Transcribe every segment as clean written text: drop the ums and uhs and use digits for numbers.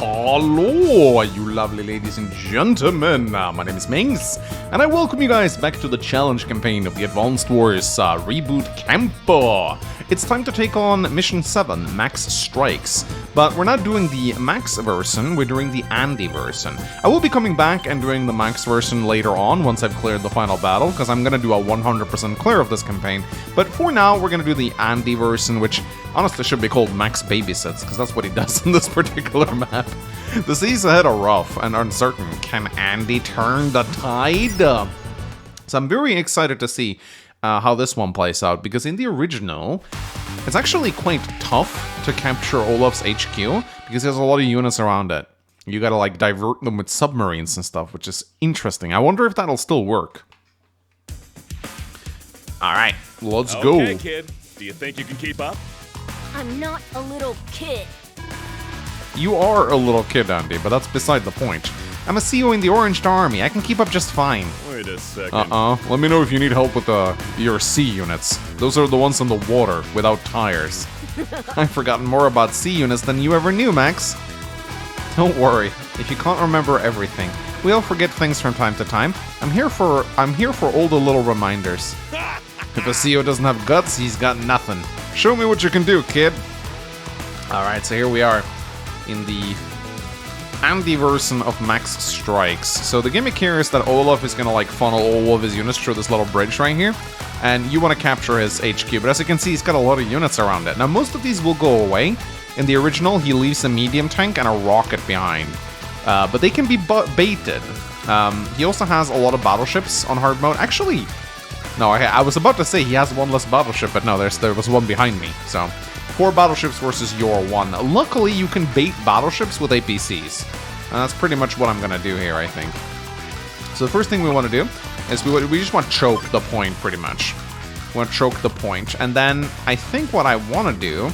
Hello, you lovely ladies and gentlemen. My name is Mings, and I welcome you guys back to the challenge campaign of the Advanced Wars Reboot Camp. It's time to take on Mission 7, Max Strikes. But we're not doing the Max version, we're doing the Andy version. I will be coming back and doing the Max version later on, once I've cleared the final battle, because I'm gonna do a 100% clear of this campaign. But for now, we're gonna do the Andy version, which honestly should be called Max Babysits, because that's what he does in this particular map. The seas ahead are rough and uncertain. Can Andy turn the tide? So I'm very excited to see how this one plays out, because in the original, it's actually quite tough to capture Olaf's HQ, because there's a lot of units around it. You gotta like divert them with submarines and stuff, which is interesting. I wonder if that'll still work. Alright, let's go. Okay, kid. Do you think you can keep up? I'm not a little kid. You are a little kid, Andy, but that's beside the point. I'm a CO in the Orange Army. I can keep up just fine. Wait a second. Let me know if you need help with your sea units. Those are the ones in the water, without tires. I've forgotten more about sea units than you ever knew, Max. Don't worry, if you can't remember everything, we all forget things from time to time. I'm here for all the little reminders. If a CO doesn't have guts, he's got nothing. Show me what you can do, kid. Alright, so here we are in the Andy version of Max Strikes. So the gimmick here is that Olaf is gonna like funnel all of his units through this little bridge right here, and you want to capture his HQ. But as you can see, he's got a lot of units around it. Now most of these will go away. In the original, he leaves a medium tank and a rocket behind, but they can be baited. He also has a lot of battleships on hard mode. Actually, no, I was about to say he has one less battleship, but no, there was one behind me. So 4 battleships versus your 1. Luckily, you can bait battleships with APCs. And that's pretty much what I'm going to do here, I think. So the first thing we want to do is we just want to choke the point, pretty much. We want to choke the point. And then I think what I want to do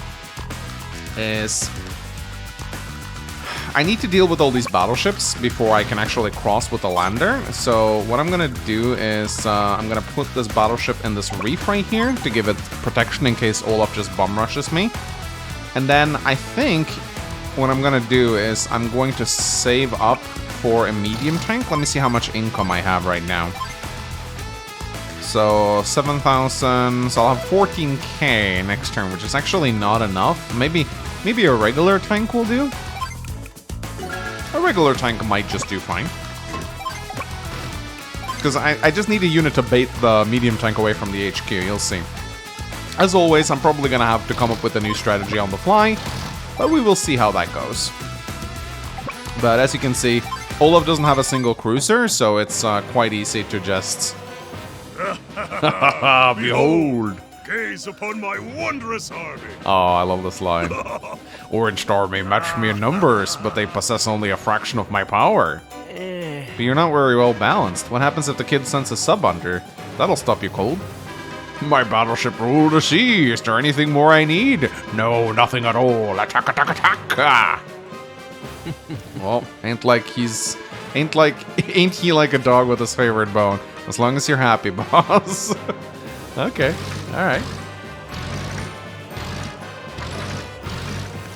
is I need to deal with all these battleships before I can actually cross with the lander. So what I'm going to do is I'm going to put this battleship in this reef right here to give it protection in case Olaf just bum rushes me. And then I think what I'm going to do is I'm going to save up for a medium tank. Let me see how much income I have right now. So 7,000, so I'll have 14k next turn, which is actually not enough. Maybe a regular tank will do. A regular tank might just do fine. Because I just need a unit to bait the medium tank away from the HQ, you'll see. As always, I'm probably going to have to come up with a new strategy on the fly, but we will see how that goes. But as you can see, Olaf doesn't have a single cruiser, so it's quite easy to just... Behold! Gaze upon my wondrous army. Oh, I love this line. Orange Army match me in numbers, but they possess only a fraction of my power. But you're not very well balanced. What happens if the kid sends a sub under? That'll stop you cold. My battleship rule the sea. Is there anything more I need? No, nothing at all. Attack, attack, attack! Well, ain't he like a dog with his favorite bone? As long as you're happy, boss. Okay, alright.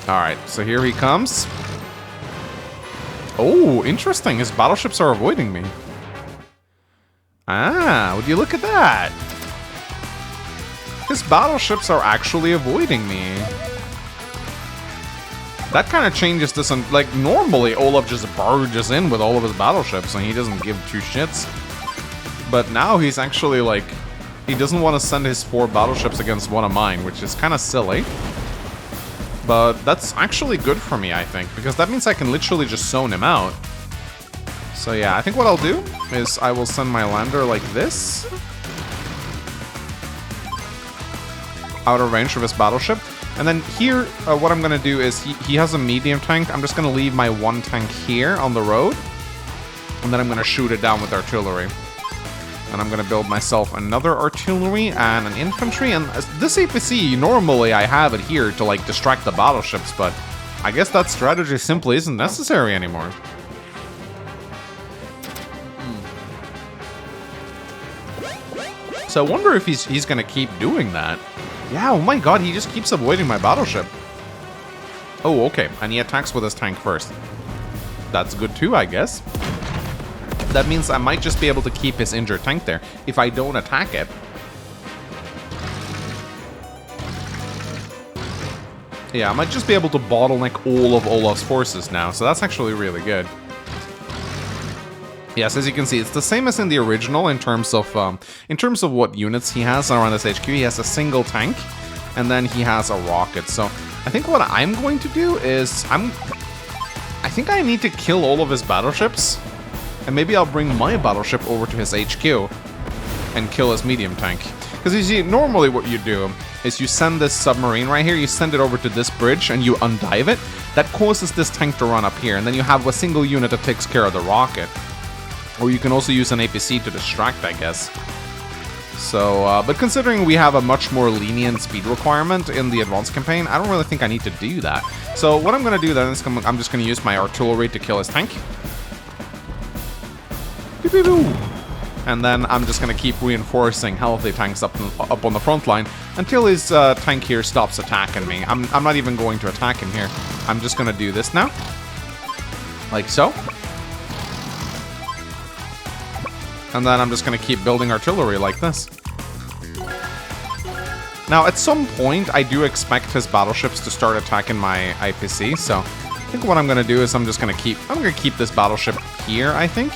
Alright, so here he comes. Oh, interesting. His battleships are avoiding me. Ah, would you look at that? His battleships are actually avoiding me. That kind of changes this. Like, normally Olaf just barges in with all of his battleships and he doesn't give 2 shits. But now he's actually like... He doesn't want to send his 4 battleships against one of mine, which is kind of silly. But that's actually good for me, I think, because that means I can literally just zone him out. So yeah, I think what I'll do is I will send my lander like this. Out of range of his battleship. And then here, what I'm going to do is he has a medium tank. I'm just going to leave my 1 tank here on the road. And then I'm going to shoot it down with artillery. And I'm going to build myself another artillery and an infantry. And this APC, normally I have it here to like distract the battleships, but I guess that strategy simply isn't necessary anymore. So I wonder if he's going to keep doing that. Yeah, oh my god, he just keeps avoiding my battleship. Oh, okay, and he attacks with his tank first. that's good too, I guess. That means I might just be able to keep his injured tank there if I don't attack it. Yeah, I might just be able to bottleneck all of Olaf's forces now, so that's actually really good. Yes, as you can see, it's the same as in the original in terms of what units he has around this HQ. He has a single tank, and then he has a rocket. So I think what I'm going to do is I think I need to kill all of his battleships, and maybe I'll bring my battleship over to his HQ and kill his medium tank. Because you see, normally what you do is you send this submarine right here, you send it over to this bridge, and you undive it. That causes this tank to run up here, and then you have a single unit that takes care of the rocket. Or you can also use an APC to distract, I guess. So, but considering we have a much more lenient speed requirement in the advanced campaign, I don't really think I need to do that. So what I'm going to do then is I'm just going to use my artillery to kill his tank. And then I'm just going to keep reinforcing healthy tanks up on the front line until his tank here stops attacking me. I'm not even going to attack him here. I'm just going to do this now. Like so. And then I'm just going to keep building artillery like this. Now, at some point, I do expect his battleships to start attacking my IPC, so I think what I'm going to do is I'm going to keep this battleship here, I think.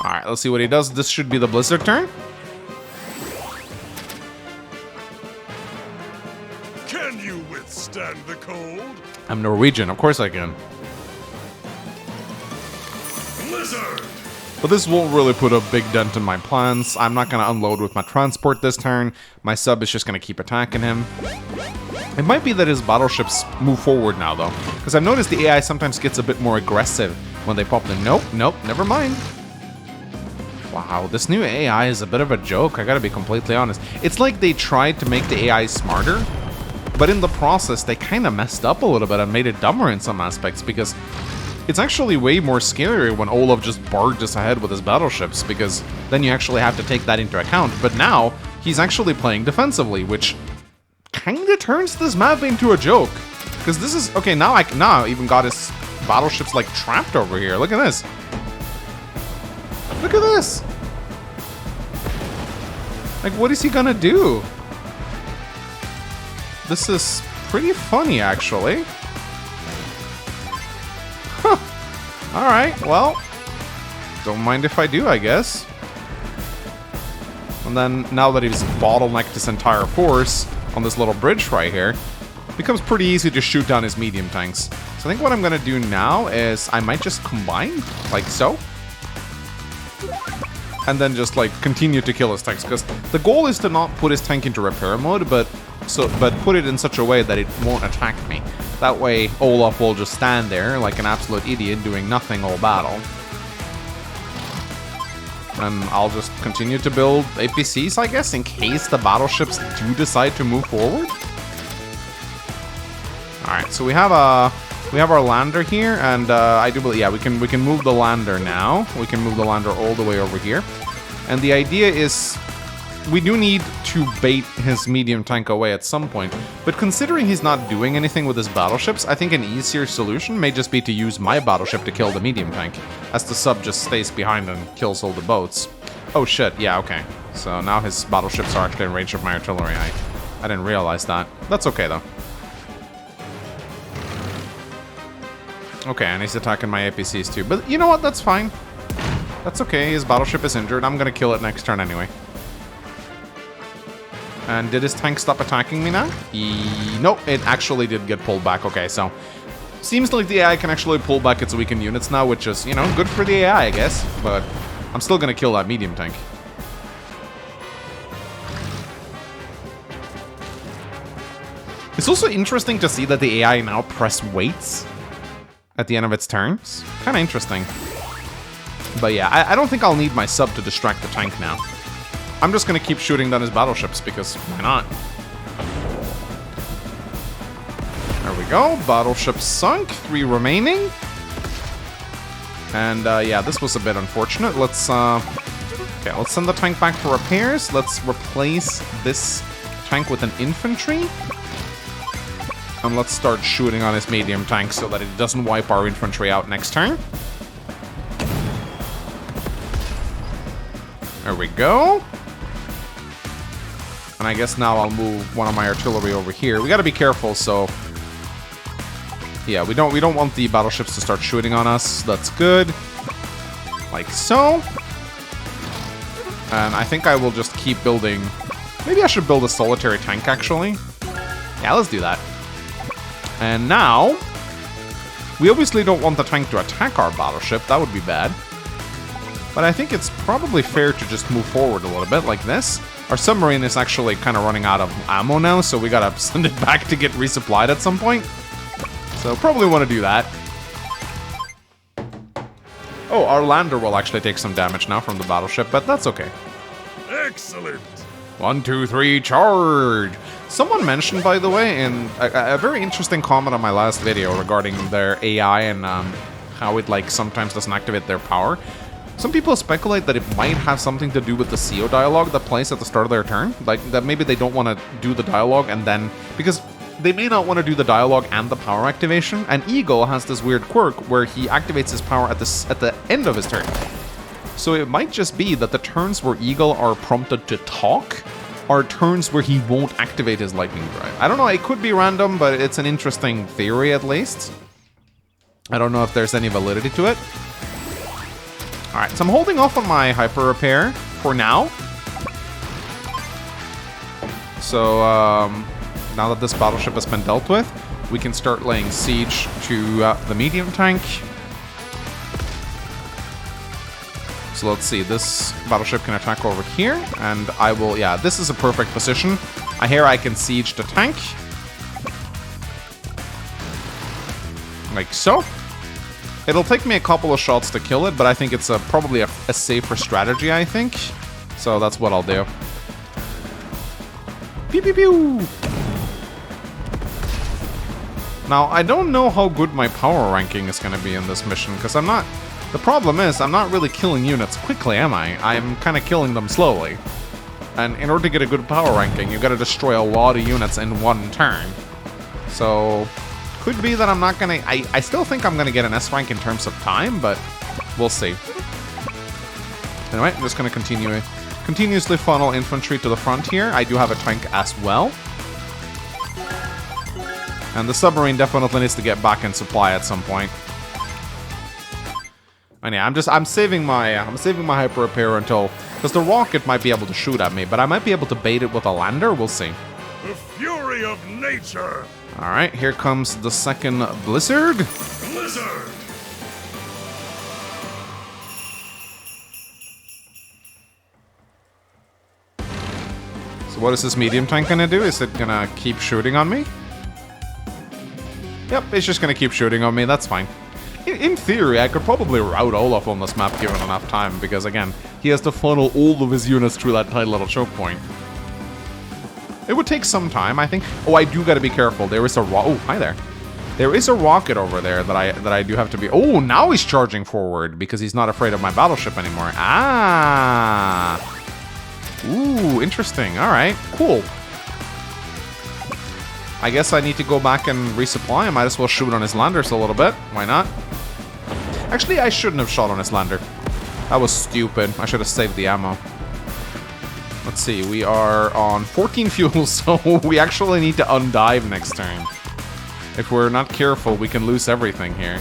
Alright, let's see what he does. This should be the Blizzard turn. Can you withstand the cold? I'm Norwegian, of course I can. Blizzard! But this won't really put a big dent in my plans. I'm not going to unload with my transport this turn. My sub is just going to keep attacking him. It might be that his battleships move forward now, though. Because I've noticed the AI sometimes gets a bit more aggressive when they pop them. Nope, never mind. Wow, this new AI is a bit of a joke, I gotta be completely honest. It's like they tried to make the AI smarter, but in the process, they kind of messed up a little bit and made it dumber in some aspects, because it's actually way more scary when Olaf just barges ahead with his battleships, because then you actually have to take that into account. But now, he's actually playing defensively, which kind of turns this map into a joke. Because this is... Okay, now I even got his battleships, like, trapped over here. Look at this. Look at this! Like, what is he gonna do? This is pretty funny, actually. Huh. Alright, well, don't mind if I do, I guess. And then, now that he's bottlenecked his entire force on this little bridge right here, it becomes pretty easy to shoot down his medium tanks. So I think what I'm gonna do now is I might just combine, like so. And then just, like, continue to kill his tanks, because the goal is to not put his tank into repair mode, but put it in such a way that it won't attack me. That way, Olaf will just stand there like an absolute idiot doing nothing all battle. And I'll just continue to build APCs, I guess, in case the battleships do decide to move forward. Alright, so we have our lander here, and I do believe, yeah, we can move the lander now. We can move the lander all the way over here. And the idea is, we do need to bait his medium tank away at some point. But considering he's not doing anything with his battleships, I think an easier solution may just be to use my battleship to kill the medium tank, as the sub just stays behind and kills all the boats. Oh shit, yeah, okay. So now his battleships are actually in range of my artillery. I didn't realize that. That's okay, though. Okay, and he's attacking my APCs too. But you know what? That's fine. That's okay. His battleship is injured. I'm gonna kill it next turn anyway. And did his tank stop attacking me now? Nope, it actually did get pulled back. Okay, so seems like the AI can actually pull back its weakened units now, which is, you know, good for the AI, I guess. But I'm still gonna kill that medium tank. It's also interesting to see that the AI now press waits at the end of its turns. Kind of interesting. But yeah, I don't think I'll need my sub to distract the tank now. I'm just gonna keep shooting down his battleships, because why not? There we go. Battleship sunk. 3 remaining. And yeah, this was a bit unfortunate. Let's okay, let's send the tank back for repairs. Let's replace this tank with an infantry. And let's start shooting on his medium tank so that it doesn't wipe our infantry out next turn. There we go. And I guess now I'll move one of my artillery over here. We gotta be careful, so... Yeah, we don't want the battleships to start shooting on us. That's good. Like so. And I think I will just keep building... Maybe I should build a solitary tank, actually. Yeah, let's do that. And now... We obviously don't want the tank to attack our battleship. That would be bad. But I think it's probably fair to just move forward a little bit, like this. Our submarine is actually kind of running out of ammo now, so we gotta send it back to get resupplied at some point. So probably want to do that. Oh, our lander will actually take some damage now from the battleship, but that's okay. Excellent. 1, 2, 3, charge! Someone mentioned, by the way, in a very interesting comment on my last video regarding their AI and how it like sometimes doesn't activate their power. Some people speculate that it might have something to do with the CO dialogue that plays at the start of their turn. Like, that maybe they don't want to do the dialogue and then... Because they may not want to do the dialogue and the power activation, and Eagle has this weird quirk where he activates his power at the end of his turn. So it might just be that the turns where Eagle are prompted to talk are turns where he won't activate his lightning drive. I don't know, it could be random, but it's an interesting theory at least. I don't know if there's any validity to it. Alright, so I'm holding off on my hyper repair for now. So, now that this battleship has been dealt with, we can start laying siege to the medium tank. So let's see, this battleship can attack over here, and I will, yeah, this is a perfect position. Here I can siege the tank. Like so. It'll take me a couple of shots to kill it, but I think it's probably a safer strategy, I think. So that's what I'll do. Pew pew pew! Now, I don't know how good my power ranking is going to be in this mission, because I'm not... The problem is, I'm not really killing units quickly, am I? I'm kind of killing them slowly. And in order to get a good power ranking, you've got to destroy a lot of units in one turn. So... Could be that I'm not gonna... I still think I'm gonna get an S rank in terms of time, but we'll see. Anyway, I'm just gonna continuously funnel infantry to the front here. I do have a tank as well. And the submarine definitely needs to get back in supply at some point. And yeah, I'm saving my hyper repair until... Because the rocket might be able to shoot at me, but I might be able to bait it with a lander. We'll see. The fury of nature. Alright, here comes the second blizzard. Blizzard. So what is this medium tank gonna do? Is it gonna keep shooting on me? Yep, it's just gonna keep shooting on me, that's fine. In theory, I could probably rout Olaf on this map given enough time, because again, he has to funnel all of his units through that tiny little choke point. It would take some time, I think. Oh, I do gotta be careful. There is a oh, hi there. There is a rocket over there that I do have to be... Oh, now he's charging forward because he's not afraid of my battleship anymore. Ah! Ooh, interesting. Alright, cool. I guess I need to go back and resupply. I might as well shoot on his landers a little bit. Why not? Actually, I shouldn't have shot on his lander. That was stupid. I should have saved the ammo. Let's see, we are on 14 fuel, so we actually need to undive next turn. If we're not careful, we can lose everything here.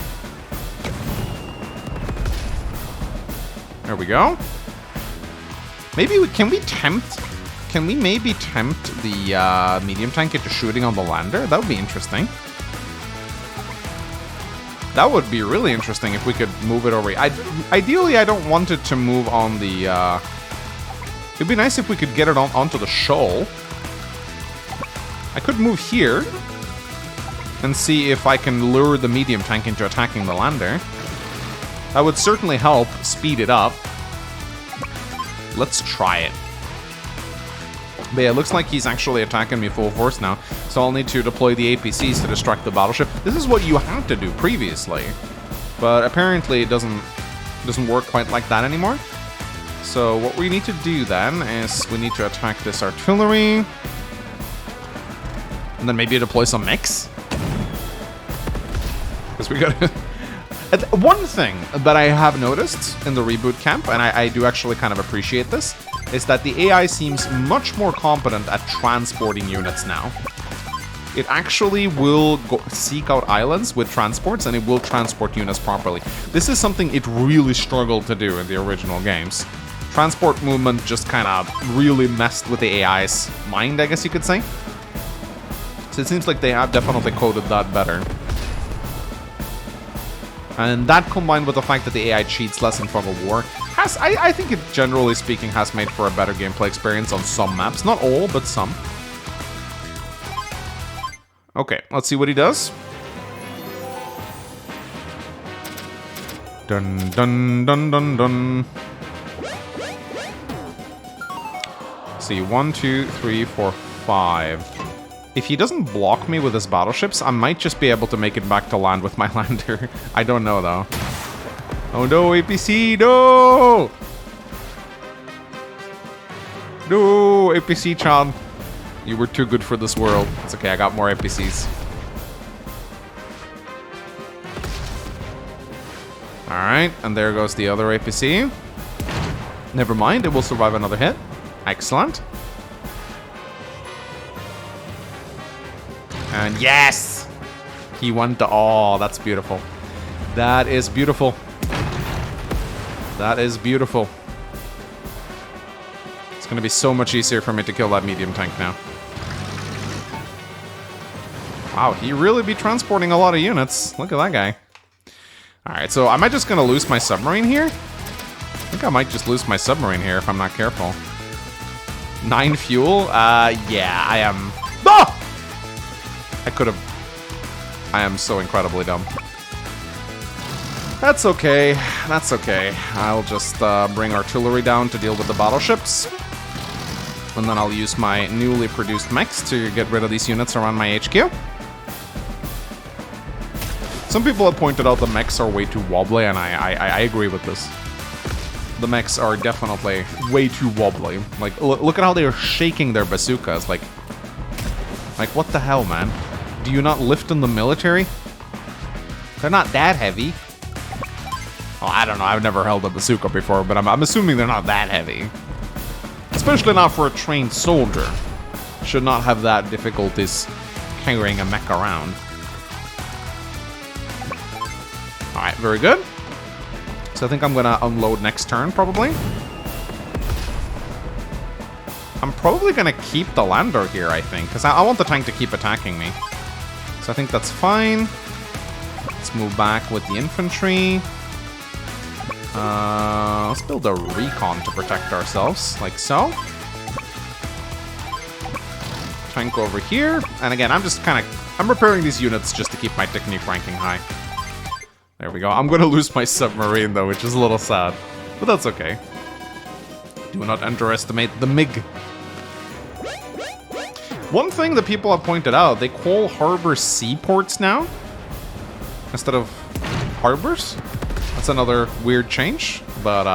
There we go. Maybe can we maybe tempt the medium tank into shooting on the lander? That would be interesting. That would be really interesting if we could move it over. Ideally, I don't want it to move on the... It'd be nice if we could get it onto the shoal. I could move here and see if I can lure the medium tank into attacking the lander. That would certainly help speed it up. Let's try it. But yeah, it looks like he's actually attacking me full force now, so I'll need to deploy the APCs to distract the battleship. This is what you had to do previously, but apparently it doesn't work quite like that anymore. So what we need to do then is we need to attack this artillery. And then maybe deploy some mechs. Because we got... One thing that I have noticed in the reboot camp, and I do actually kind of appreciate this, is that the AI seems much more competent at transporting units now. It actually will seek out islands with transports, and it will transport units properly. This is something it really struggled to do in the original games. Transport movement just kind of really messed with the AI's mind, I guess you could say. So it seems like they have definitely coded that better. And that combined with the fact that the AI cheats less in Fog of War, I think it, generally speaking, has made for a better gameplay experience on some maps. Not all, but some. Okay, let's see what he does. Dun dun dun dun dun. Let's see, 1, 2, 3, 4, 5. If he doesn't block me with his battleships, I might just be able to make it back to land with my lander. I don't know, though. Oh no, APC, no! No, APC-chan. You were too good for this world. It's okay, I got more APCs. Alright, and there goes the other APC. Never mind, it will survive another hit. Excellent. And yes! He went to... Oh, that's beautiful. That is beautiful. That is beautiful. It's going to be so much easier for me to kill that medium tank now. Wow, he really be transporting a lot of units. Look at that guy. Alright, so am I just going to lose my submarine here? I think I might just lose my submarine here if I'm not careful. 9 fuel? Yeah, I am... Ah! I could have... I am so incredibly dumb. That's okay. That's okay. I'll just bring artillery down to deal with the battleships. And then I'll use my newly produced mechs to get rid of these units around my HQ. Some people have pointed out the mechs are way too wobbly, and I agree with this. The mechs are definitely way too wobbly. Like, look at how they are shaking their bazookas. Like, what the hell, man? Do you not lift in the military? They're not that heavy. Well, I don't know. I've never held a bazooka before, but I'm assuming they're not that heavy. Especially not for a trained soldier. Should not have that difficulties carrying a mech around. Alright, very good. So I think I'm gonna unload next turn, probably. I'm probably gonna keep the lander here, I think, because I want the tank to keep attacking me. So I think that's fine. Let's move back with the infantry. Let's build a recon to protect ourselves, like so. Tank over here. And again, I'm repairing these units just to keep my technique ranking high. There we go. I'm gonna lose my submarine, though, which is a little sad. But that's okay. Do not underestimate the MiG. One thing that people have pointed out, they call harbors seaports now, instead of harbors. That's another weird change, but,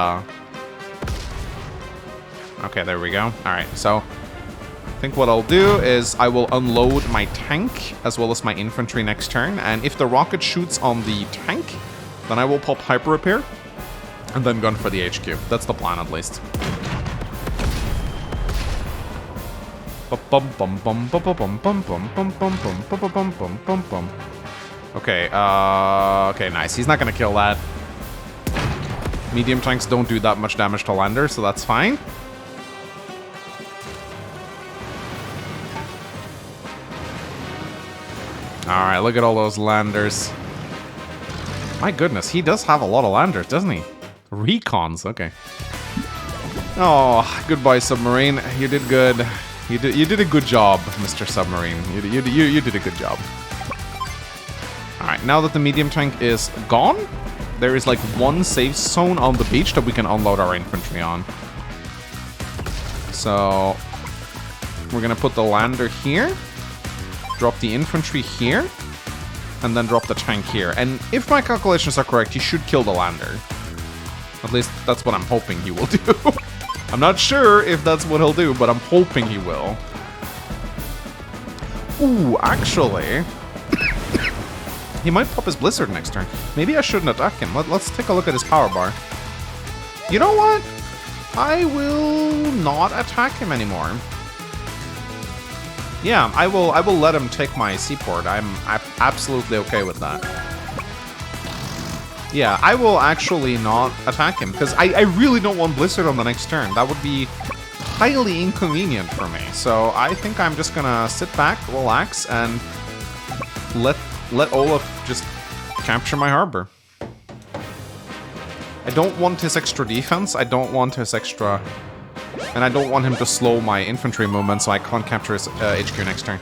okay, there we go. Alright, so I think what I'll do is I will unload my tank as well as my infantry next turn, and if the rocket shoots on the tank, then I will pop hyper repair and then gun for the HQ. That's the plan, at least. Okay, okay, nice. He's not gonna kill that. Medium tanks don't do that much damage to landers, so that's fine. Alright, look at all those landers. My goodness, he does have a lot of landers, doesn't he? Recons, okay. Oh, goodbye, submarine. You did good. You did a good job, Mr. Submarine. You did a good job. Alright, now that the medium tank is gone, there is like one safe zone on the beach that we can unload our infantry on. So we're gonna put the lander here, drop the infantry here, and then drop the tank here. And if my calculations are correct, he should kill the lander. At least that's what I'm hoping he will do. I'm not sure if that's what he'll do, but I'm hoping he will. Ooh, actually, He might pop his Blizzard next turn. Maybe I shouldn't attack him. Let's take a look at his power bar. You know what? I will not attack him anymore. Yeah, I will let him take my seaport. I'm absolutely okay with that. Yeah, I will actually not attack him, because I really don't want Blizzard on the next turn. That would be highly inconvenient for me. So I think I'm just gonna sit back, relax, and let Olaf just capture my harbor. I don't want his extra defense, I don't want his extra... And I don't want him to slow my infantry movement, so I can't capture his HQ next turn.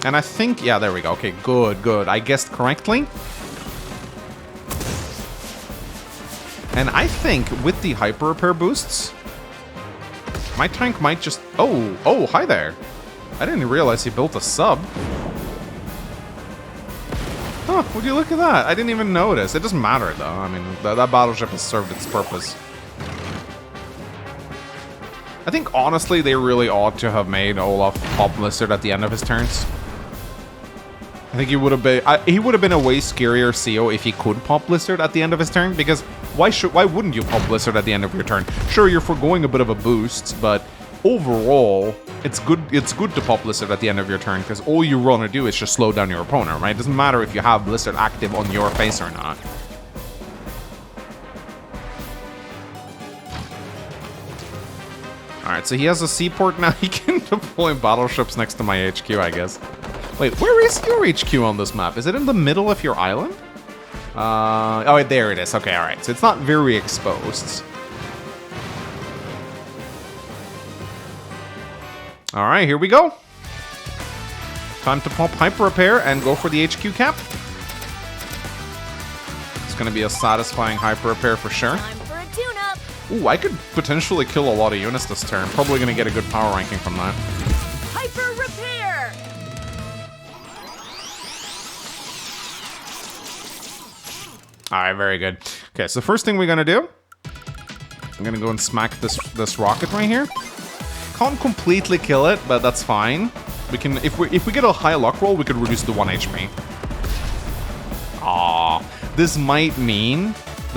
And I think... Yeah, there we go. Okay, good. I guessed correctly. And I think with the hyper repair boosts, my tank might just... Oh, hi there. I didn't realize he built a sub. Huh, would you look at that? I didn't even notice. It doesn't matter, though. I mean, that battleship has served its purpose. I think, honestly, they really ought to have made Olaf pop Blizzard at the end of his turns. I think he would have been a way scarier CO if he could pop Blizzard at the end of his turn, because why wouldn't you pop Blizzard at the end of your turn? Sure, you're foregoing a bit of a boost, but overall, it's good to pop Blizzard at the end of your turn, because all you want to do is just slow down your opponent, right? It doesn't matter if you have Blizzard active on your face or not. Alright, so he has a seaport now. He can deploy battleships next to my HQ, I guess. Wait, where is your HQ on this map? Is it in the middle of your island? Oh, wait, there it is. Okay, alright. So it's not very exposed. Alright, here we go. Time to pop Hyper Repair and go for the HQ cap. It's going to be a satisfying Hyper Repair for sure. Time for a tune-up. Ooh, I could potentially kill a lot of units this turn. Probably going to get a good power ranking from that. Hyper repair. Alright, very good. Okay, so first thing we're going to do, I'm going to go and smack this rocket right here. Can't completely kill it, but that's fine. We can, if we get a high luck roll, we could reduce the 1 HP. Ah, this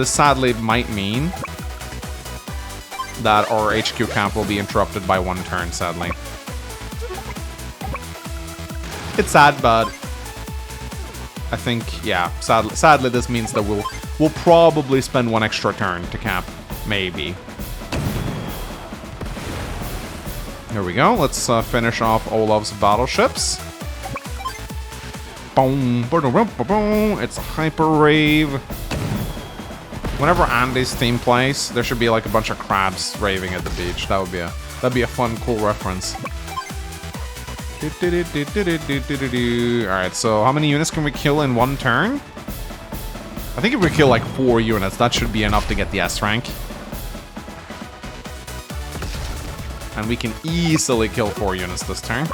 sadly might mean that our HQ camp will be interrupted by 1 turn, sadly. It's sad, but I think, yeah, sadly this means that we'll probably spend 1 extra turn to cap, maybe. Here we go. Let's finish off Olaf's battleships. Boom, boom. It's a hyper rave. Whenever Andy's theme plays, there should be like a bunch of crabs raving at the beach. That'd be a fun, cool reference. Alright, so how many units can we kill in 1 turn? I think if we kill like 4 units, that should be enough to get the S rank. And we can easily kill 4 units this turn.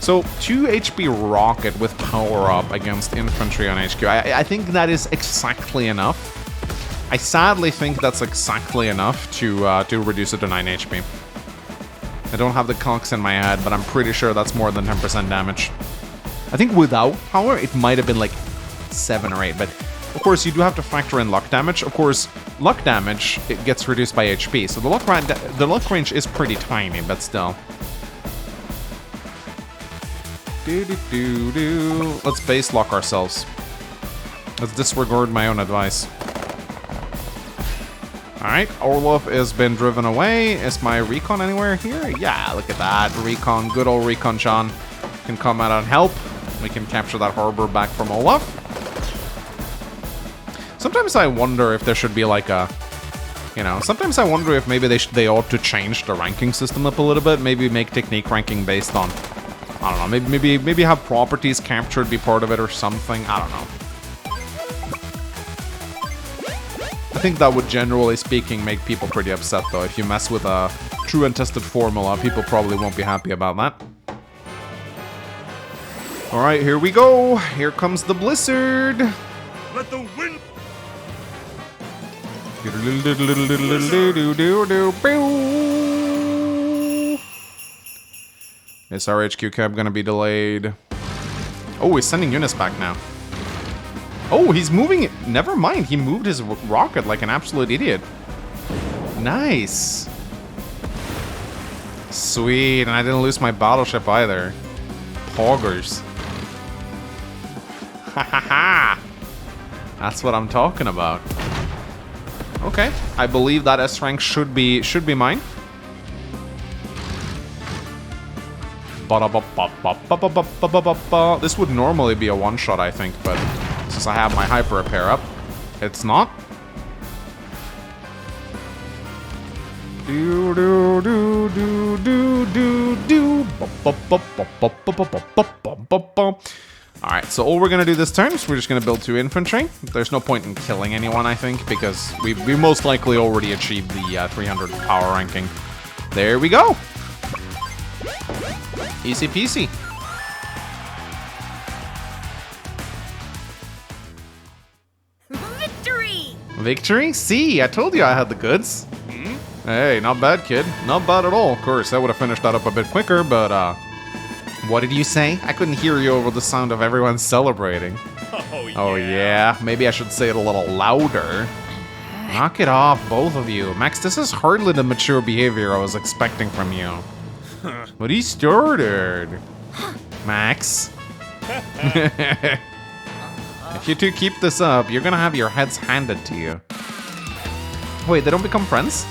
So 2 HP rocket with power up against infantry on HQ. I think that is exactly enough. I sadly think that's exactly enough to reduce it to 9 HP. I don't have the calcs in my head, but I'm pretty sure that's more than 10% damage. I think without power, it might have been like 7 or 8, but of course you do have to factor in luck damage. Of course, luck damage, it gets reduced by HP, so the luck range is pretty tiny, but still. Let's base lock ourselves. Let's disregard my own advice. Alright, Olaf has been driven away. Is my recon anywhere here? Yeah, look at that. Recon, good old recon Sean can come out and help. We can capture that harbor back from Olaf. Sometimes I wonder if there should be like a, you know, sometimes I wonder if maybe they ought to change the ranking system up a little bit. Maybe make technique ranking based on, I don't know, maybe have properties captured be part of it or something. I don't know. I think that would, generally speaking, make people pretty upset, though. If you mess with a true and tested formula, people probably won't be happy about that. Alright, here we go. Here comes the Blizzard. Let the wind. Is our HQ cab gonna be delayed? Oh, he's sending units back now. Oh, he's moving it. Never mind, he moved his rocket like an absolute idiot. Nice. Sweet, and I didn't lose my battleship either. Poggers. Ha ha ha! That's what I'm talking about. Okay, I believe that S rank should be mine. This would normally be a one-shot, I think, but since I have my hyper repair up, it's not. Do do do do do do do. Alright, so all we're gonna do this turn is we're just gonna build 2 infantry. There's no point in killing anyone, I think, because we most likely already achieved the 300 power ranking. There we go! Easy peasy. Victory! Victory? See, I told you I had the goods. Hey, not bad, kid. Not bad at all. Of course, I would have finished that up a bit quicker, but, what did you say? I couldn't hear you over the sound of everyone celebrating. Oh, yeah. Oh, yeah? Maybe I should say it a little louder. Knock it off, both of you. Max, this is hardly the mature behavior I was expecting from you. But he started. Max. If you two keep this up, you're gonna have your heads handed to you. Wait, they don't become friends?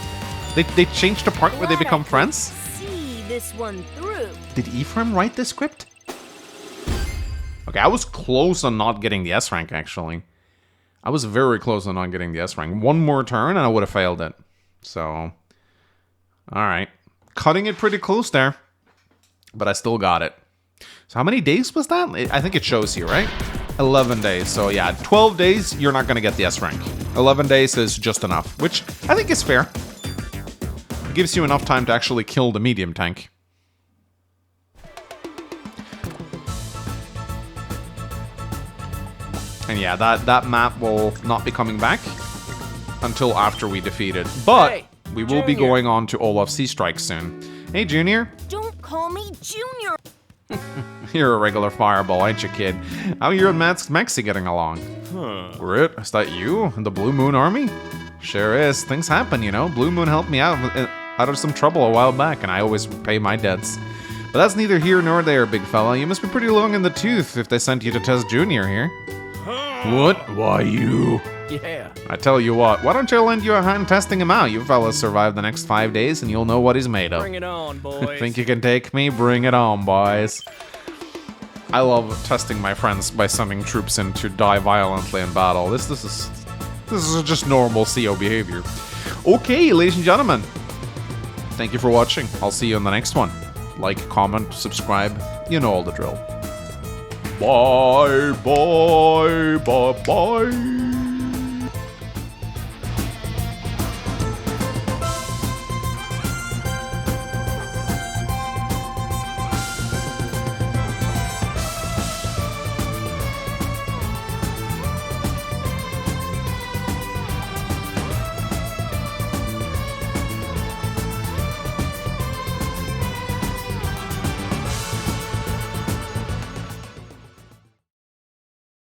They changed the part where they become friends? See this one through. Did Ephraim write this script? Okay, I was close on not getting the S rank, actually. I was very close on not getting the S rank. One more turn and I would have failed it. So, alright. Cutting it pretty close there. But I still got it. So how many days was that? I think it shows you, right? 11 days. So yeah, 12 days, you're not going to get the S rank. 11 days is just enough, which I think is fair. It gives you enough time to actually kill the medium tank. And yeah, that map will not be coming back until after we defeat it. But Hey, we will be Junior. going on to Olaf Sea Strike soon. Hey, Junior. Don't call me Junior. You're a regular fireball, ain't you, kid? How are you and Maxie getting along? Grit, is that you? In the Blue Moon Army? Sure is. Things happen, you know. Blue Moon helped me out of some trouble a while back, and I always pay my debts. But that's neither here nor there, big fella. You must be pretty long in the tooth if they sent you to test Junior here. What? Why you? Yeah. I tell you what, why don't you lend you a hand testing him out? You fellas survive the next 5 days and you'll know what he's made of. Bring it on, boys. Think you can take me? Bring it on, boys. I love testing my friends by sending troops in to die violently in battle. This is just normal CO behavior. Okay, ladies and gentlemen. Thank you for watching. I'll see you in the next one. Like, comment, subscribe. You know all the drill. Bye, bye, bye, bye.